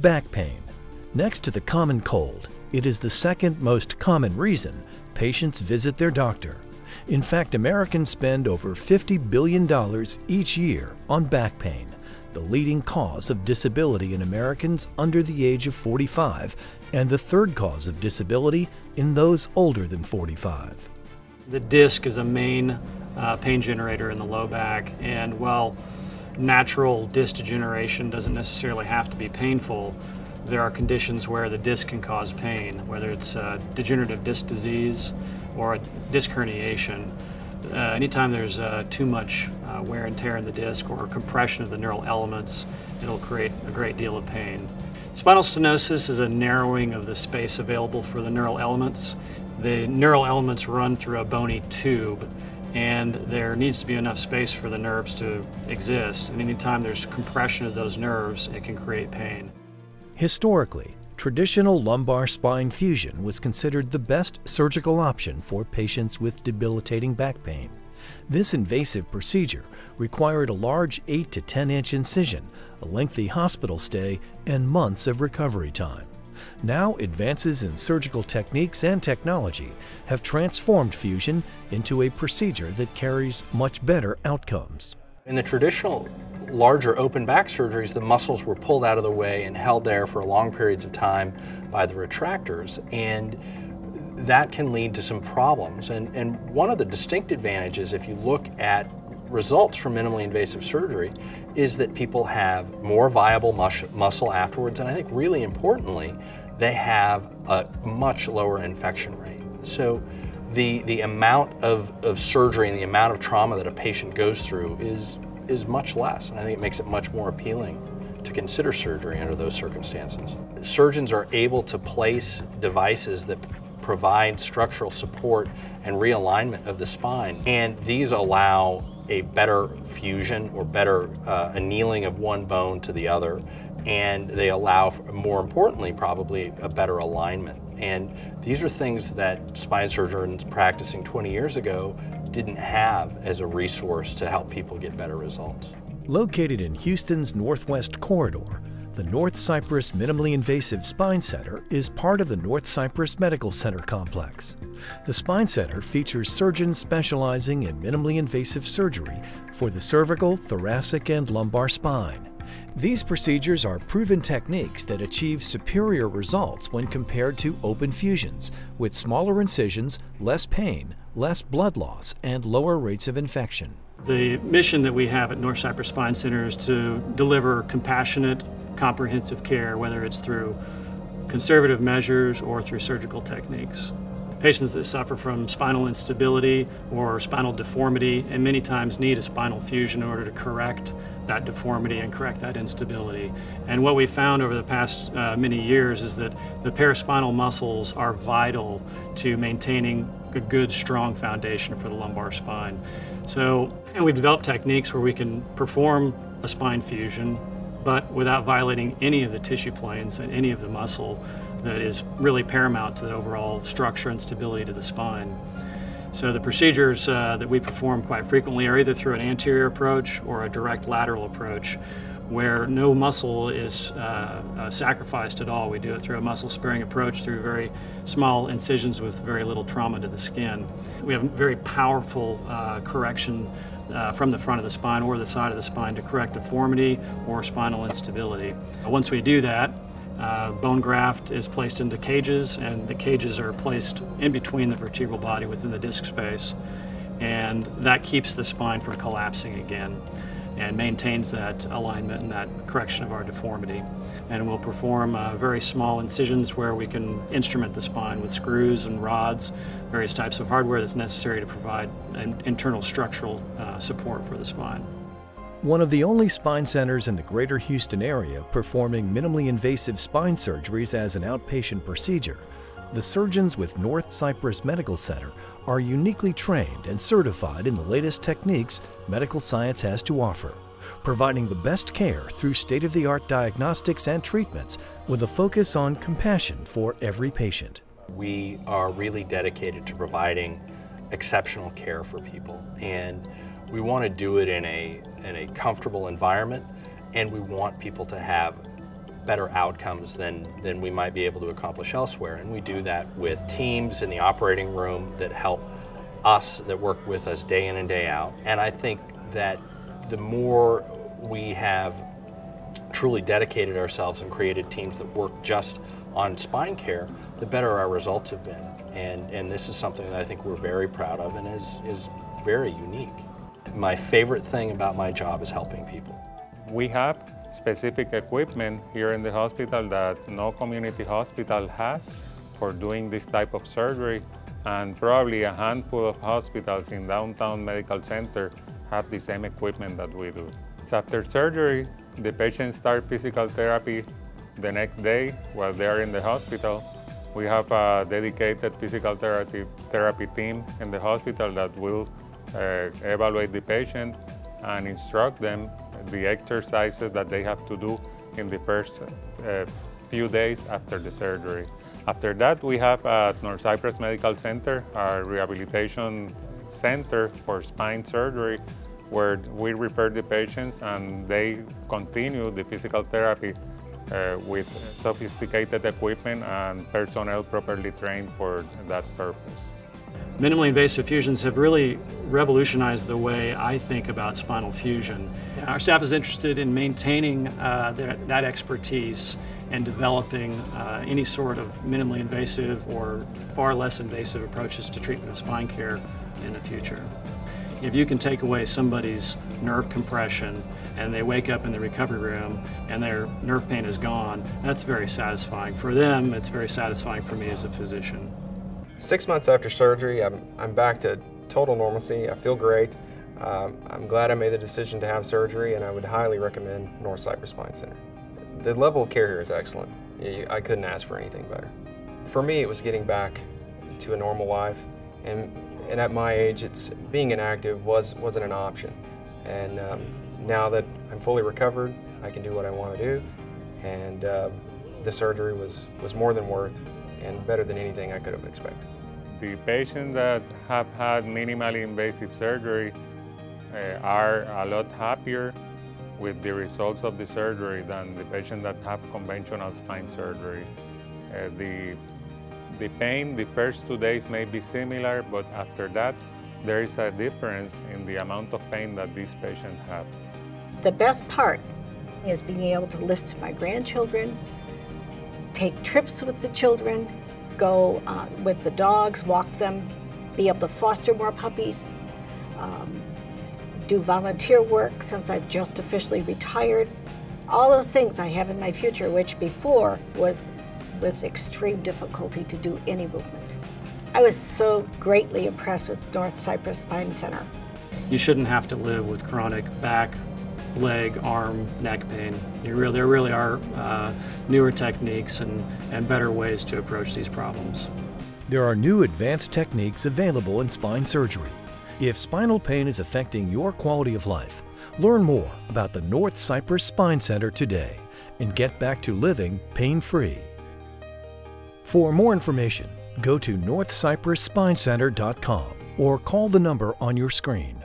Back pain. Next to the common cold, it is the second most common reason patients visit their doctor. In fact, Americans spend over $50 billion each year on back pain, the leading cause of disability in Americans under the age of 45 and the third cause of disability in those older than 45. The disc is a main pain generator in the low back, and while natural disc degeneration doesn't necessarily have to be painful, there are conditions where the disc can cause pain, whether it's degenerative disc disease or a disc herniation. Anytime there's too much wear and tear in the disc or compression of the neural elements, it'll create a great deal of pain. Spinal stenosis is a narrowing of the space available for the neural elements. The neural elements run through a bony tube, and there needs to be enough space for the nerves to exist. And anytime there's compression of those nerves, it can create pain. Historically, traditional lumbar spine fusion was considered the best surgical option for patients with debilitating back pain. This invasive procedure required a large 8 to 10-inch incision, a lengthy hospital stay, and months of recovery time. Now, advances in surgical techniques and technology have transformed fusion into a procedure that carries much better outcomes. In the traditional larger open back surgeries, the muscles were pulled out of the way and held there for long periods of time by the retractors, and that can lead to some problems. And one of the distinct advantages, if you look at results from minimally invasive surgery, is that people have more viable muscle afterwards, and I think really importantly, they have a much lower infection rate. So the amount of surgery and the amount of trauma that a patient goes through is much less, and I think it makes it much more appealing to consider surgery under those circumstances. Surgeons are able to place devices that provide structural support and realignment of the spine, and these allow a better fusion or better annealing of one bone to the other, and they allow, more importantly probably, a better alignment. And these are things that spine surgeons practicing 20 years ago didn't have as a resource to help people get better results. Located in Houston's Northwest Corridor, the North Cypress Minimally Invasive Spine Center is part of the North Cypress Medical Center complex. The Spine Center features surgeons specializing in minimally invasive surgery for the cervical, thoracic, and lumbar spine. These procedures are proven techniques that achieve superior results when compared to open fusions, with smaller incisions, less pain, less blood loss, and lower rates of infection. The mission that we have at North Cypress Spine Center is to deliver compassionate, comprehensive care, whether it's through conservative measures or through surgical techniques. Patients that suffer from spinal instability or spinal deformity and many times need a spinal fusion in order to correct that deformity and correct that instability. And what we've found over the past many years is that the paraspinal muscles are vital to maintaining a good, strong foundation for the lumbar spine. So, and we've developed techniques where we can perform a spine fusion, but without violating any of the tissue planes and any of the muscle that is really paramount to the overall structure and stability to the spine. So the procedures that we perform quite frequently are either through an anterior approach or a direct lateral approach, where no muscle is sacrificed at all. We do it through a muscle-sparing approach through very small incisions with very little trauma to the skin. We have very powerful correction from the front of the spine or the side of the spine to correct deformity or spinal instability. Once we do that, bone graft is placed into cages, and the cages are placed in between the vertebral body within the disc space, and that keeps the spine from collapsing again and maintains that alignment and that correction of our deformity. And we'll perform very small incisions where we can instrument the spine with screws and rods, various types of hardware that's necessary to provide an internal structural support for the spine. One of the only spine centers in the greater Houston area performing minimally invasive spine surgeries as an outpatient procedure, the surgeons with North Cypress Medical Center are uniquely trained and certified in the latest techniques medical science has to offer, providing the best care through state-of-the-art diagnostics and treatments with a focus on compassion for every patient. We are really dedicated to providing exceptional care for people, and we want to do it in a comfortable environment, and we want people to have better outcomes than we might be able to accomplish elsewhere. And we do that with teams in the operating room that help us, that work with us day in and day out. And I think that the more we have truly dedicated ourselves and created teams that work just on spine care, the better our results have been. And this is something that I think we're very proud of and is very unique. My favorite thing about my job is helping people. We have specific equipment here in the hospital that no community hospital has for doing this type of surgery, and probably a handful of hospitals in downtown medical center have the same equipment that we do. After surgery, the patients start physical therapy the next day while they are in the hospital. We have a dedicated physical therapy team in the hospital that will evaluate the patient and instruct them the exercises that they have to do in the first few days after the surgery. After that, we have at North Cypress Medical Center, our rehabilitation center for spine surgery, where we refer the patients and they continue the physical therapy with sophisticated equipment and personnel properly trained for that purpose. Minimally invasive fusions have really revolutionized the way I think about spinal fusion. Our staff is interested in maintaining that expertise and developing any sort of minimally invasive or far less invasive approaches to treatment of spine care in the future. If you can take away somebody's nerve compression and they wake up in the recovery room and their nerve pain is gone, that's very satisfying. For them, it's very satisfying for me as a physician. 6 months after surgery, I'm back to total normalcy. I feel great. I'm glad I made the decision to have surgery, and I would highly recommend North Cypress Spine Center. The level of care here is excellent. I couldn't ask for anything better. For me, it was getting back to a normal life, and at my age, being inactive wasn't an option. And now that I'm fully recovered, I can do what I want to do, and the surgery was more than worth and better than anything I could have expected. The patients that have had minimally invasive surgery are a lot happier with the results of the surgery than the patients that have conventional spine surgery. The pain the first 2 days may be similar, but after that, there is a difference in the amount of pain that these patients have. The best part is being able to lift my grandchildren, take trips with the children, go with the dogs, walk them, be able to foster more puppies, do volunteer work since I've just officially retired. All those things I have in my future, which before was with extreme difficulty to do any movement. I was so greatly impressed with North Cypress Spine Center. You shouldn't have to live with chronic back, leg, arm, neck pain. There really are newer techniques and better ways to approach these problems. There are new advanced techniques available in spine surgery. If spinal pain is affecting your quality of life, learn more about the North Cypress Spine Center today and get back to living pain-free. For more information, go to northcypressspinecenter.com or call the number on your screen.